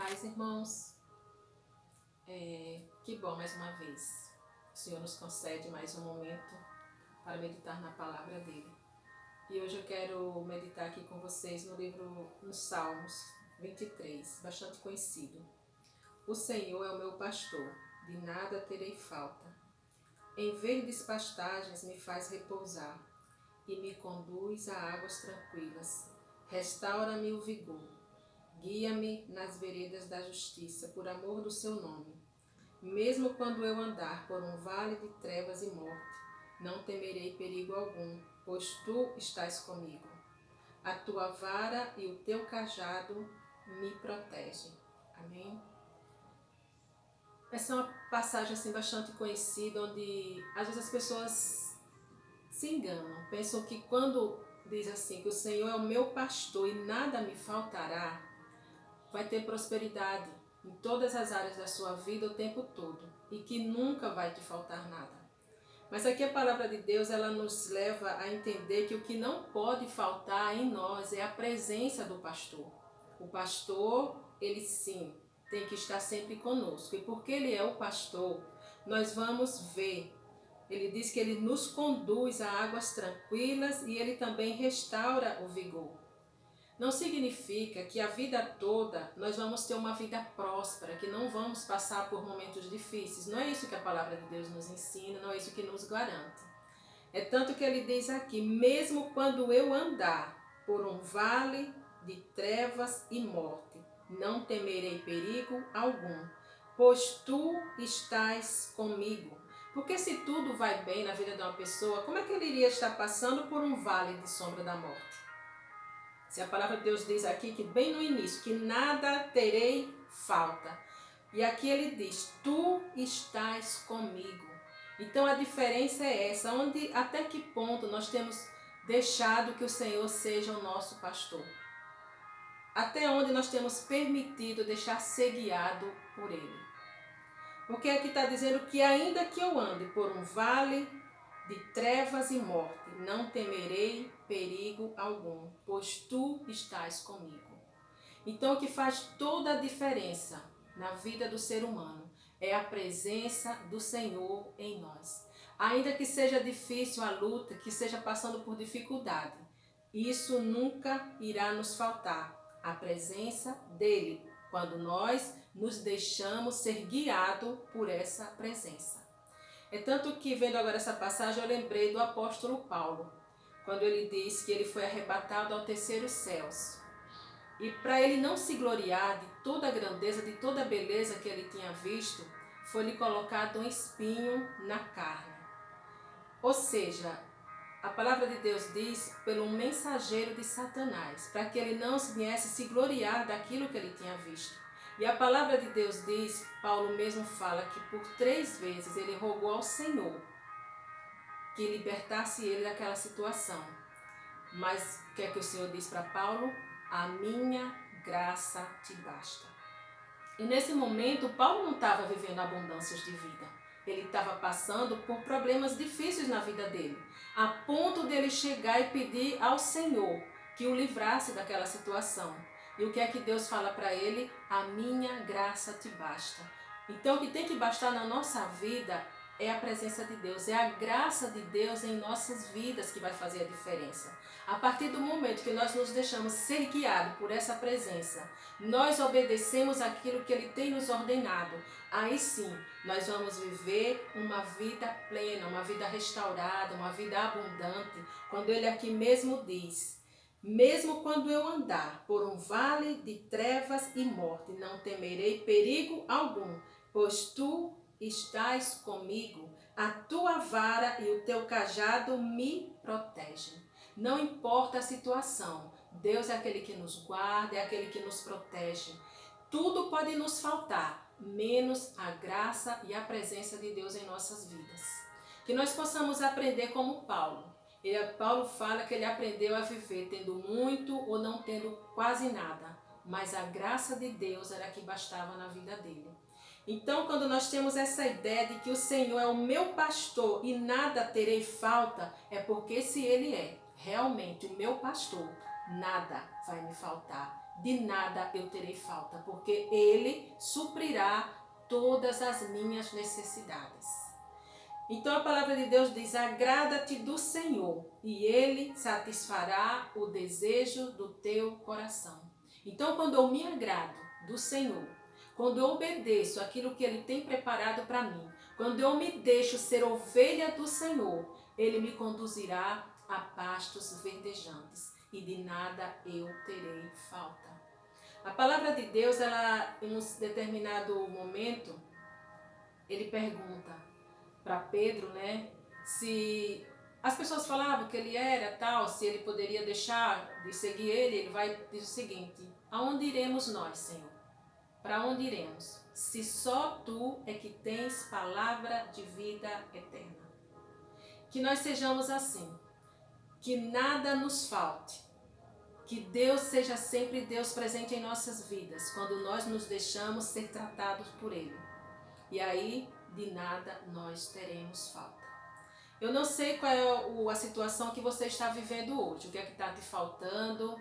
paz, irmãos. Que bom, mais uma vez, o Senhor nos concede mais um momento para meditar na palavra dele. E hoje eu quero meditar aqui com vocês nos Salmos 23, bastante conhecido. O Senhor é o meu pastor, de nada terei falta. Em verdes pastagens me faz repousar e me conduz a águas tranquilas. Restaura-me o vigor. Guia-me nas veredas da justiça, por amor do seu nome. Mesmo quando eu andar por um vale de trevas e morte, não temerei perigo algum, pois tu estás comigo. A tua vara e o teu cajado me protegem. Amém? Essa é uma passagem assim, bastante conhecida, onde às vezes as pessoas se enganam. Pensam que quando diz assim, que o Senhor é o meu pastor e nada me faltará, vai ter prosperidade em todas as áreas da sua vida o tempo todo e que nunca vai te faltar nada. Mas aqui a palavra de Deus, ela nos leva a entender que o que não pode faltar em nós é a presença do pastor. O pastor, ele sim, tem que estar sempre conosco. E porque ele é o pastor, nós vamos ver. Ele diz que ele nos conduz a águas tranquilas e ele também restaura o vigor. Não significa que a vida toda nós vamos ter uma vida próspera, que não vamos passar por momentos difíceis. Não é isso que a palavra de Deus nos ensina, não é isso que nos garante. É tanto que ele diz aqui, mesmo quando eu andar por um vale de trevas e morte, não temerei perigo algum, pois tu estás comigo. Porque se tudo vai bem na vida de uma pessoa, como é que ele iria estar passando por um vale de sombra da morte? Se a palavra de Deus diz aqui que bem no início, que nada terei falta. E aqui ele diz, tu estás comigo. Então a diferença é essa, onde até que ponto nós temos deixado que o Senhor seja o nosso pastor. Até onde nós temos permitido deixar ser guiado por ele. Porque aqui está dizendo que ainda que eu ande por um vale de trevas e morte, não temerei perigo algum, pois tu estás comigo. Então, o que faz toda a diferença na vida do ser humano é a presença do Senhor em nós. Ainda que seja difícil a luta, que seja passando por dificuldade, isso nunca irá nos faltar, a presença dele, quando nós nos deixamos ser guiados por essa presença. É tanto que, vendo agora essa passagem, eu lembrei do apóstolo Paulo, quando ele diz que ele foi arrebatado ao terceiro céus. E para ele não se gloriar de toda a grandeza, de toda a beleza que ele tinha visto, foi-lhe colocado um espinho na carne. Ou seja, a palavra de Deus diz pelo mensageiro de Satanás, para que ele não viesse se gloriar daquilo que ele tinha visto. E a palavra de Deus diz, Paulo mesmo fala que por 3 vezes ele rogou ao Senhor que libertasse ele daquela situação. Mas o que é que o Senhor diz para Paulo? A minha graça te basta. E nesse momento, Paulo não estava vivendo abundâncias de vida. Ele estava passando por problemas difíceis na vida dele, a ponto dele chegar e pedir ao Senhor que o livrasse daquela situação. E o que é que Deus fala para ele? A minha graça te basta. Então o que tem que bastar na nossa vida é a presença de Deus, é a graça de Deus em nossas vidas que vai fazer a diferença. A partir do momento que nós nos deixamos ser guiados por essa presença, nós obedecemos aquilo que Ele tem nos ordenado, aí sim nós vamos viver uma vida plena, uma vida restaurada, uma vida abundante, quando Ele aqui mesmo diz, mesmo quando eu andar por um vale de trevas e morte, não temerei perigo algum, pois tu estás comigo, a tua vara e o teu cajado me protegem. Não importa a situação, Deus é aquele que nos guarda, é aquele que nos protege. Tudo pode nos faltar, menos a graça e a presença de Deus em nossas vidas. Que nós possamos aprender como Paulo. Paulo fala que ele aprendeu a viver tendo muito ou não tendo quase nada, mas a graça de Deus era que bastava na vida dele. Então, quando nós temos essa ideia de que o Senhor é o meu pastor e nada terei falta, é porque se Ele é realmente o meu pastor, nada vai me faltar. de nada eu terei falta, porque Ele suprirá todas as minhas necessidades. Então a palavra de Deus diz: agrada-te do Senhor e Ele satisfará o desejo do teu coração. Então quando eu me agrado do Senhor, quando eu obedeço aquilo que Ele tem preparado para mim, quando eu me deixo ser ovelha do Senhor, Ele me conduzirá a pastos verdejantes e de nada eu terei falta. A palavra de Deus, ela, em um determinado momento, Ele pergunta para Pedro, né, se as pessoas falavam que ele era tal, se ele poderia deixar de seguir ele vai dizer o seguinte: aonde iremos nós, Senhor? Para onde iremos? Se só tu é que tens palavra de vida eterna. Que nós sejamos assim, que nada nos falte, que Deus seja sempre Deus presente em nossas vidas, quando nós nos deixamos ser tratados por Ele. E aí, de nada nós teremos falta. Eu não sei qual é a situação que você está vivendo hoje, o que é que está te faltando.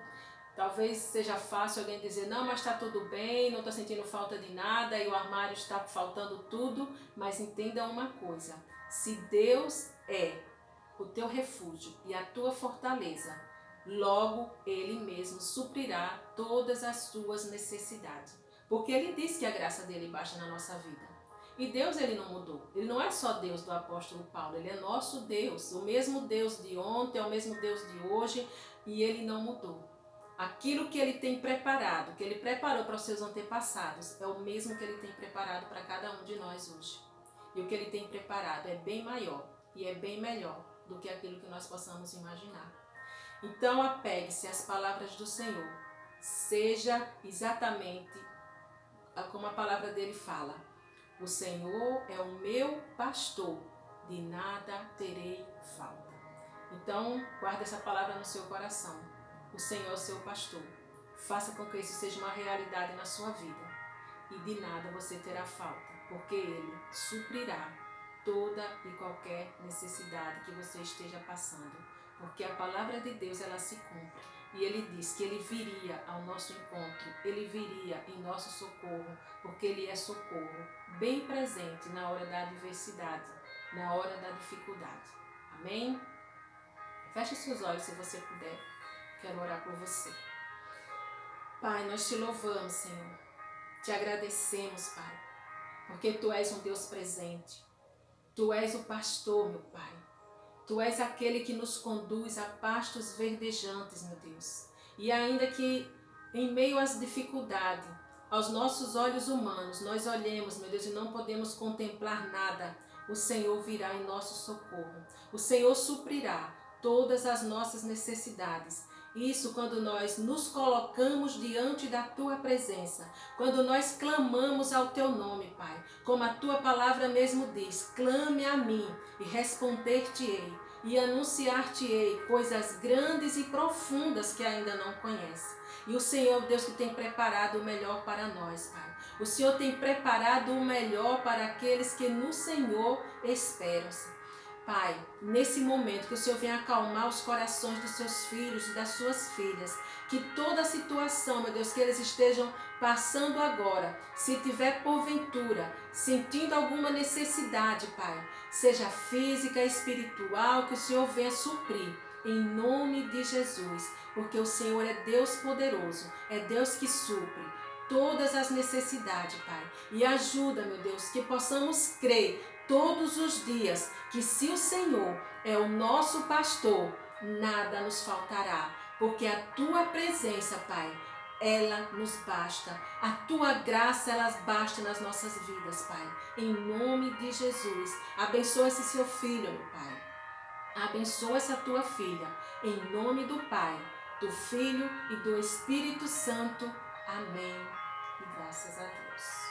Talvez seja fácil alguém dizer: não, mas está tudo bem, não estou sentindo falta de nada e o armário está faltando tudo. Mas entenda uma coisa: se Deus é o teu refúgio e a tua fortaleza, logo Ele mesmo suprirá todas as tuas necessidades. Porque Ele disse que a graça dele baixa na nossa vida. E Deus, Ele não mudou. Ele não é só Deus do apóstolo Paulo, Ele é nosso Deus. O mesmo Deus de ontem é o mesmo Deus de hoje e Ele não mudou. Aquilo que Ele tem preparado, que Ele preparou para os seus antepassados, é o mesmo que Ele tem preparado para cada um de nós hoje. E o que Ele tem preparado é bem maior e é bem melhor do que aquilo que nós possamos imaginar. Então apegue-se às palavras do Senhor. Seja exatamente como a palavra dele fala: o Senhor é o meu pastor, de nada terei falta. Então guarde essa palavra no seu coração. O Senhor é o seu pastor. Faça com que isso seja uma realidade na sua vida. E de nada você terá falta, porque Ele suprirá toda e qualquer necessidade que você esteja passando. Porque a palavra de Deus, ela se cumpre. E Ele diz que Ele viria ao nosso encontro, Ele viria em nosso socorro, porque Ele é socorro, bem presente na hora da adversidade, na hora da dificuldade. Amém? Feche seus olhos se você puder. Quero orar por você. Pai, nós te louvamos, Senhor. Te agradecemos, Pai, porque Tu és um Deus presente. Tu és o pastor, meu Pai. Tu és aquele que nos conduz a pastos verdejantes, meu Deus. E ainda que em meio às dificuldades, aos nossos olhos humanos, nós olhemos, meu Deus, e não podemos contemplar nada, o Senhor virá em nosso socorro. O Senhor suprirá todas as nossas necessidades. Isso quando nós nos colocamos diante da Tua presença, quando nós clamamos ao Teu nome, Pai. Como a Tua palavra mesmo diz: clame a mim e responder-te-ei e anunciar-te-ei coisas grandes e profundas que ainda não conhece. E o Senhor, Deus, que tem preparado o melhor para nós, Pai. O Senhor tem preparado o melhor para aqueles que no Senhor esperam. Pai, nesse momento que o Senhor venha acalmar os corações dos seus filhos e das suas filhas, que toda a situação, meu Deus, que eles estejam passando agora, se tiver porventura sentindo alguma necessidade, Pai, seja física, espiritual, que o Senhor venha suprir, em nome de Jesus, porque o Senhor é Deus poderoso, é Deus que supre todas as necessidades, Pai, e ajuda, meu Deus, que possamos crer todos os dias que se o Senhor é o nosso pastor, nada nos faltará, porque a Tua presença, Pai, ela nos basta. A Tua graça, ela basta nas nossas vidas, Pai. Em nome de Jesus, abençoa esse seu filho, meu Pai. Abençoa essa Tua filha, em nome do Pai, do Filho e do Espírito Santo. Amém. E graças a Deus.